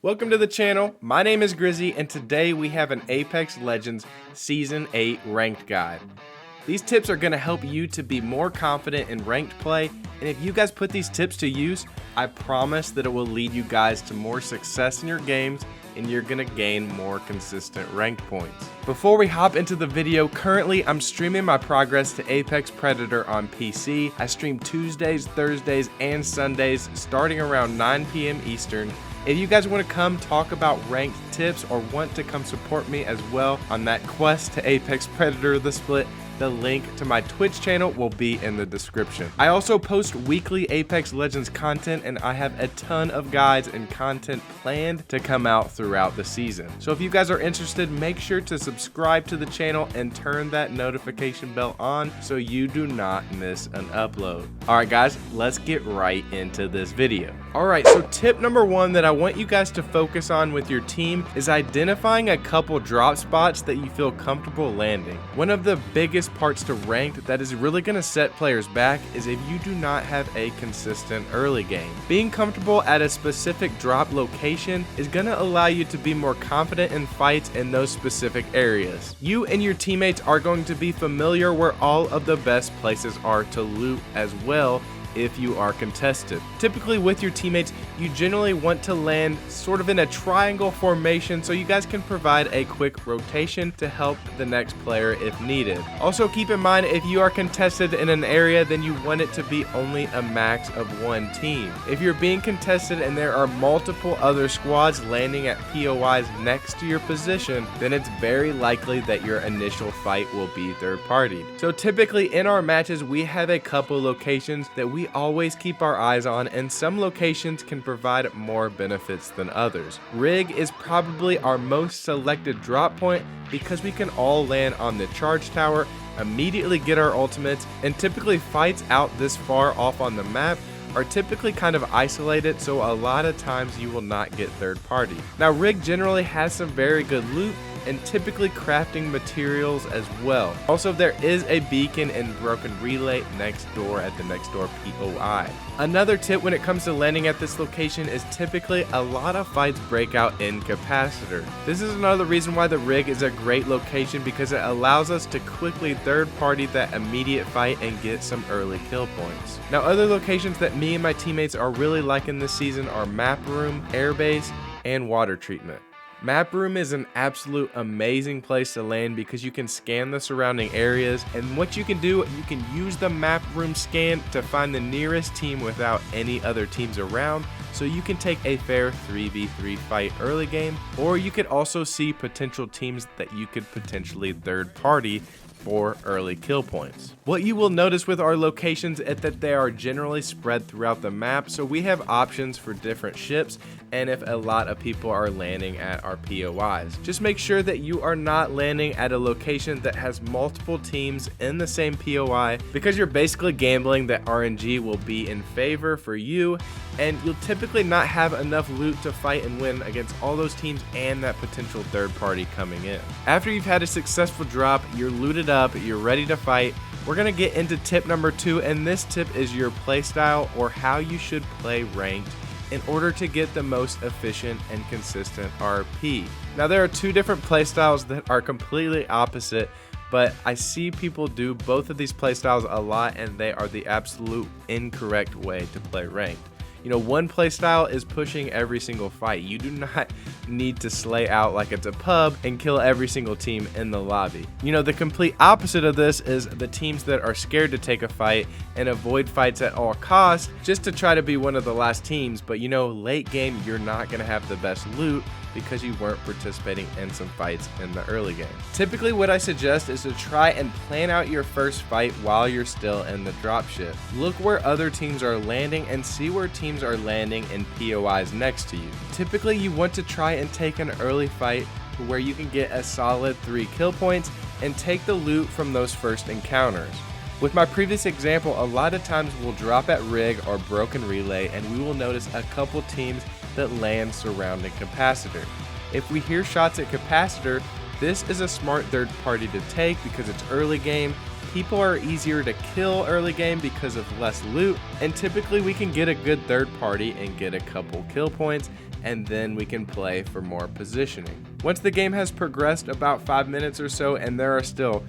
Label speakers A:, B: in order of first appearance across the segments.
A: Welcome to the channel. My name is Grizzy, and today we have an Apex Legends Season 8 ranked guide. These tips are going to help you to be more confident in ranked play, and if you guys put these tips to use, I promise that it will lead you guys to more success in your games, and you're going to gain more consistent ranked points. Before we hop into the video, currently I'm streaming my progress to Apex Predator on PC. I stream Tuesdays, Thursdays, and Sundays starting around 9 p.m. Eastern. If you guys want to come talk about ranked tips or want to come support me as well on that quest to Apex Predator the Split, the link to my Twitch channel will be in the description. I also post weekly Apex Legends content, and I have a ton of guides and content planned to come out throughout the season. So if you guys are interested, make sure to subscribe to the channel and turn that notification bell on so you do not miss an upload. Alright guys, let's get right into this video. Alright, so tip number one that I want you guys to focus on with your team is identifying a couple drop spots that you feel comfortable landing. One of the biggest parts to ranked that is really going to set players back is if you do not have a consistent early game. Being comfortable at a specific drop location is going to allow you to be more confident in fights in those specific areas. You and your teammates are going to be familiar where all of the best places are to loot as well if you are contested. Typically with your teammates, you generally want to land sort of in a triangle formation so you guys can provide a quick rotation to help the next player if needed. Also keep in mind, if you are contested in an area, then you want it to be only a max of one team. If you're being contested and there are multiple other squads landing at POIs next to your position, then it's very likely that your initial fight will be third partied. So typically in our matches, we have a couple locations that we always keep our eyes on, and some locations can provide more benefits than others. Rig is probably our most selected drop point because we can all land on the charge tower, immediately get our ultimates, and typically fights out this far off on the map are typically kind of isolated, so a lot of times you will not get third party. Now Rig generally has some very good loot and typically crafting materials as well. Also, there is a beacon and broken relay next door at the next door POI. Another tip when it comes to landing at this location is typically a lot of fights break out in capacitor. This is another reason why the Rig is a great location, because it allows us to quickly third party that immediate fight and get some early kill points. Now other locations that me and my teammates are really liking this season are map room, airbase, and water treatment. Map room is an absolute amazing place to land because you can scan the surrounding areas, and what you can do, you can use the map room scan to find the nearest team without any other teams around, so you can take a fair 3v3 fight early game, or you could also see potential teams that you could potentially third party for early kill points. What you will notice with our locations is that they are generally spread throughout the map, so we have options for different ships and if a lot of people are landing at our POIs. Just make sure that you are not landing at a location that has multiple teams in the same POI, because you're basically gambling that RNG will be in favor for you, and you'll typically not have enough loot to fight and win against all those teams and that potential third party coming in. After you've had a successful drop, you're looted up, you're ready to fight, we're going to get into tip number two, and this tip is your playstyle, or how you should play ranked in order to get the most efficient and consistent RP. Now there are two different playstyles that are completely opposite, but I see people do both of these playstyles a lot, and they are the absolute incorrect way to play ranked. You know, one playstyle is pushing every single fight. You do not need to slay out like it's a pub and kill every single team in the lobby. You know, the complete opposite of this is the teams that are scared to take a fight and avoid fights at all costs just to try to be one of the last teams, but you know, late game you're not going to have the best loot because you weren't participating in some fights in the early game. Typically what I suggest is to try and plan out your first fight while you're still in the dropship. Look where other teams are landing and see where teams are landing in POIs next to you. Typically you want to try and take an early fight to where you can get a solid 3 kill points and take the loot from those first encounters. With my previous example, a lot of times we'll drop at rig or broken relay, and we will notice a couple teams that land surrounding capacitor. If we hear shots at capacitor, this is a smart third party to take because it's early game people are easier to kill early game because of less loot, and typically we can get a good third party and get a couple kill points, and then we can play for more positioning. Once the game has progressed about 5 minutes or so and there are still,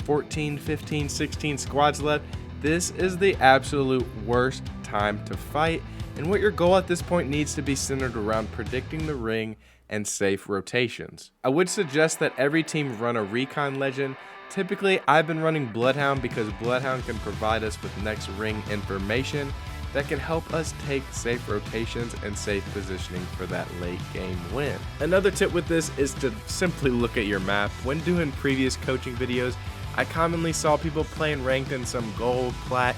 A: 14, 15, 16 squads left, this is the absolute worst time to fight, and what your goal at this point needs to be centered around predicting the ring and safe rotations. I would suggest that every team run a recon legend. Typically, I've been running Bloodhound because Bloodhound can provide us with next ring information that can help us take safe rotations and safe positioning for that late game win. Another tip with this is to simply look at your map. When doing previous coaching videos, I commonly saw people playing ranked in some gold, plat,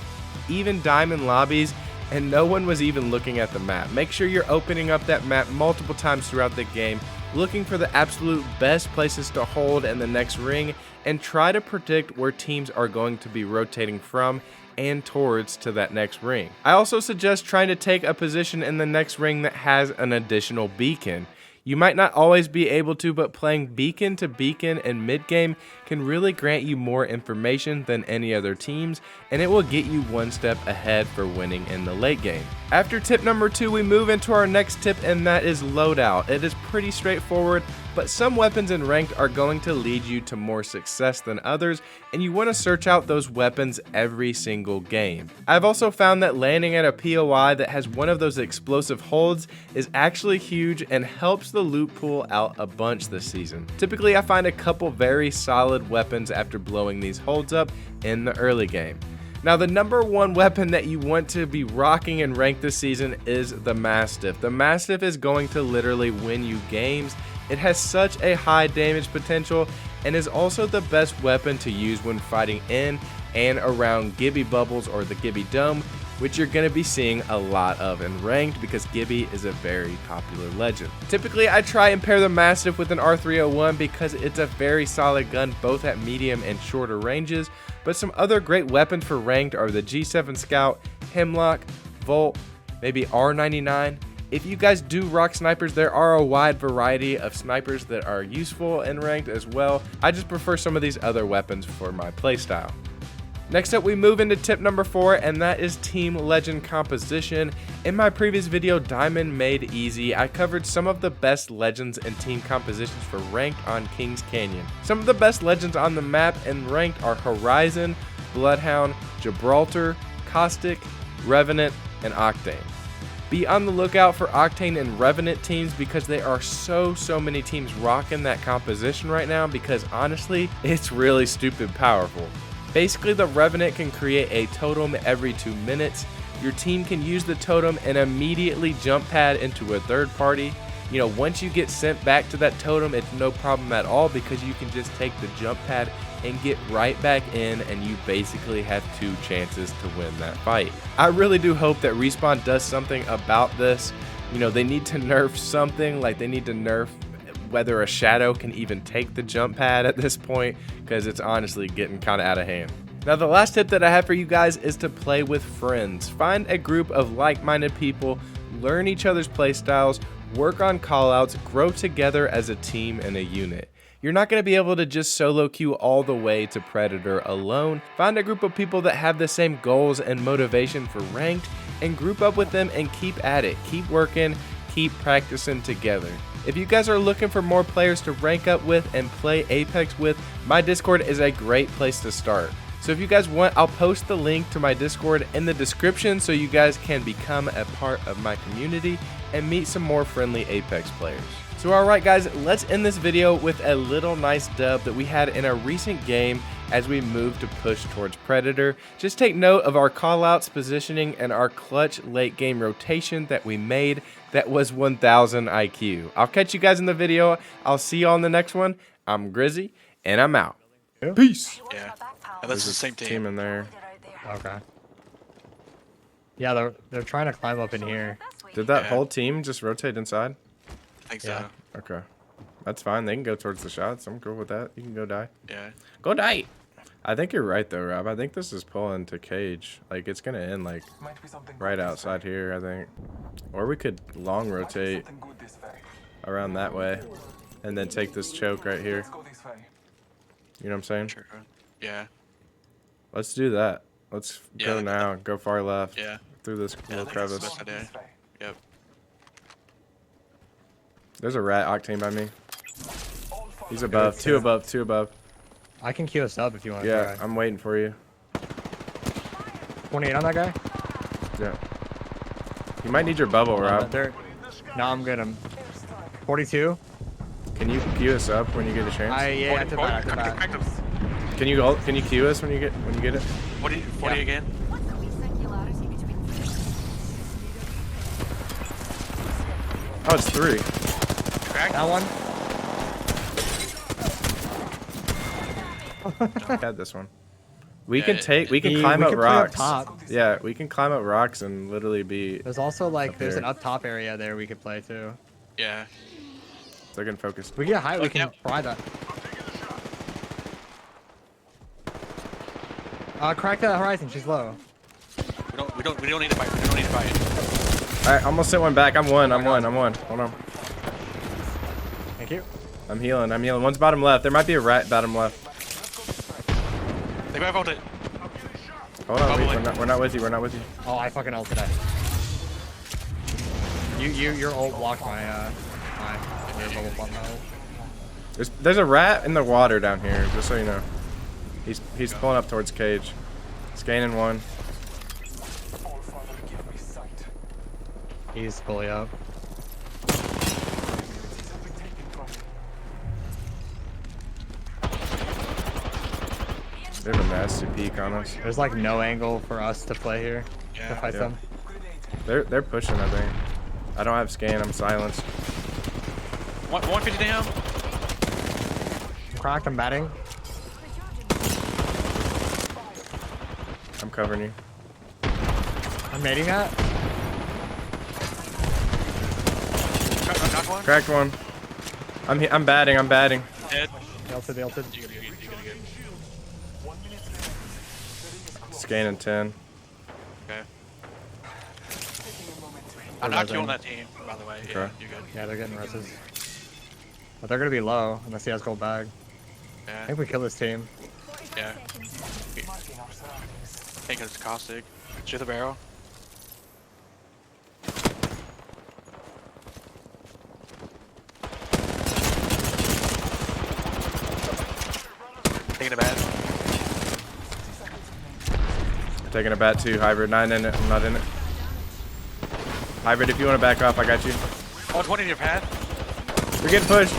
A: even diamond lobbies, and no one was even looking at the map. Make sure you're opening up that map multiple times throughout the game, looking for the absolute best places to hold in the next ring, and try to predict where teams are going to be rotating from and towards to that next ring. I also suggest trying to take a position in the next ring that has an additional beacon. You might not always be able to, but playing beacon to beacon in mid-game can really grant you more information than any other teams, and it will get you one step ahead for winning in the late game. After tip number 2, we move into our next tip, and that is loadout. It is pretty straightforward, but some weapons in ranked are going to lead you to more success than others, and you want to search out those weapons every single game. I've also found that landing at a POI that has one of those explosive holds is actually huge and helps the loot pool out a bunch this season. Typically, I find a couple very solid weapons after blowing these holds up in the early game. Now, the number one weapon that you want to be rocking in ranked this season is the Mastiff. The Mastiff is going to literally win you games. It has such a high damage potential and is also the best weapon to use when fighting in and around Gibby Bubbles or the Gibby Dome, which you're going to be seeing a lot of in ranked because Gibby is a very popular legend. Typically, I try and pair the Mastiff with an R301 because it's a very solid gun both at medium and shorter ranges, but some other great weapons for ranked are the G7 Scout, Hemlock, Volt, maybe R99. If you guys do rock snipers, there are a wide variety of snipers that are useful in ranked as well. I just prefer some of these other weapons for my playstyle. Next up, we move into tip number 4, and that is team legend composition. In my previous video, Diamond Made Easy, I covered some of the best legends and team compositions for ranked on Kings Canyon. Some of the best legends on the map and ranked are Horizon, Bloodhound, Gibraltar, Caustic, Revenant, and Octane. Be on the lookout for Octane and Revenant teams because there are so many teams rocking that composition right now because honestly, it's really stupid powerful. Basically, the Revenant can create a totem every 2 minutes. Your team can use the totem and immediately jump pad into a third party. Once you get sent back to that totem, it's no problem at all because you can just take the jump pad and get right back in, and you basically have 2 chances to win that fight. I really do hope that Respawn does something about this. They need to nerf something, like they need to nerf whether a shadow can even take the jump pad at this point because it's honestly getting kind of out of hand. Now, the last tip that I have for you guys is to play with friends. Find a group of like-minded people, learn each other's playstyles, work on callouts, grow together as a team and a unit. You're not going to be able to just solo queue all the way to Predator alone. Find a group of people that have the same goals and motivation for ranked and group up with them and keep at it. Keep working, keep practicing together. If you guys are looking for more players to rank up with and play Apex with, my Discord is a great place to start. So if you guys want, I'll post the link to my Discord in the description so you guys can become a part of my community and meet some more friendly Apex players. So alright guys, let's end this video with a little nice dub that we had in a recent game as we move to push towards Predator. Just take note of our callouts, positioning, and our clutch late game rotation that we made that was 1000 IQ. I'll catch you guys in the video. I'll see you on the next one. I'm Grizzy, and I'm out.
B: Yeah.
A: Peace.
B: Yeah, and that's the same
A: team in there.
B: Okay. Yeah, they're trying to climb up in here.
A: Did that whole team just rotate inside?
B: I think so.
A: Okay. That's fine. They can go towards the shots. I'm cool with that. You can go die.
B: Yeah.
A: Go die. I think you're right though, Rob. I think this is pulling to cage. Like it's gonna end like right outside here, I think. Or we could long rotate around that way and then take this choke right here. You know what I'm saying?
B: Sure. Yeah.
A: Let's do that. Let's go now. Go far left.
B: Yeah.
A: Through this little crevice.
B: Best idea. Yep.
A: There's a rat octane by me. He's above. Two above. Two above.
B: I can queue us up if you want.
A: Yeah, I'm waiting for you.
B: 28 on that guy.
A: Yeah. You might need your bubble, Rob.
B: No, I'm good. I'm 42.
A: Can you queue us up when you get a chance?
B: Yeah, at the back.
A: Can you queue us when you get it?
B: 40 again.
A: Oh, it's 3.
B: Crack. That one.
A: Had this one. We can climb up rocks.
B: Top.
A: Yeah, we can climb up rocks and literally be.
B: There's also like there's an up top area there we could play too. Yeah.
A: So I can focus.
B: We get high. We can try that. Crack that horizon. She's low. We don't need to fight. We don't need to fight.
A: Alright, almost hit one back. I'm one. Hold on.
B: Thank you.
A: I'm healing. One's bottom left. There might be a rat bottom left.
B: They might ult it.
A: Hold on, we're not with you.
B: Oh, I fucking ulted that. Your ult blocked my your bubble bomb ult.
A: There's a rat in the water down here, just so you know. He's pulling up towards cage. Scanning one.
B: He's fully up.
A: They have a nasty peek on us.
B: There's like no angle for us to play here to fight them.
A: They're pushing, I think. I don't have scan. I'm silenced.
B: 150 down. I'm cracked. I'm batting.
A: I'm covering you.
B: I'm nading that.
A: Cracked one. I'm batting.
B: Dead. They ulted.
A: Scanning 10.
B: Okay. I knocked you on that team, by the way. Yeah, you're good. Yeah, they're getting reses. But they're gonna be low unless he has gold bag. Yeah. I think we kill this team. Yeah. I think it's caustic. Shoot the barrel. Taking a bat.
A: Taking a bat too, Hybrid. Not in it. I'm not in it. Hybrid, if you want to back off, I got you.
B: Oh, 20 in your path.
A: You're getting pushed.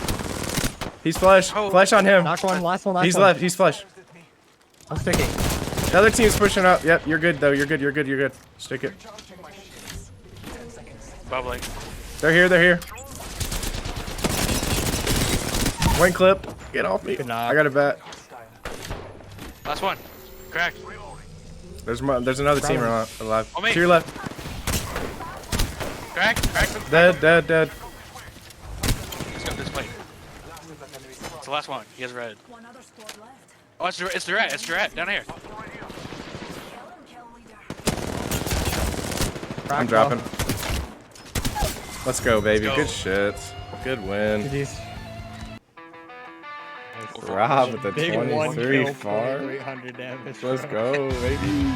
A: He's flush. Oh. Flush on him.
B: Knock one, last one.
A: He's left. He's flush.
B: I'm sticking.
A: The other team's pushing up. Yep, you're good though. You're good. Stick it.
B: Bubbling.
A: They're here. One clip. Get off me. I got a bat.
B: Last one. Cracked.
A: There's another team alive.
B: Oh, me.
A: To your left.
B: Cracked.
A: Dead.
B: Let's go this way. It's the last one. He has red. Oh, it's the rat. Down here.
A: I'm dropping. Let's go, baby. Good shit. Good win.
B: GG's.
A: Rob with the 23 far.
B: Damage.
A: Let's go, baby.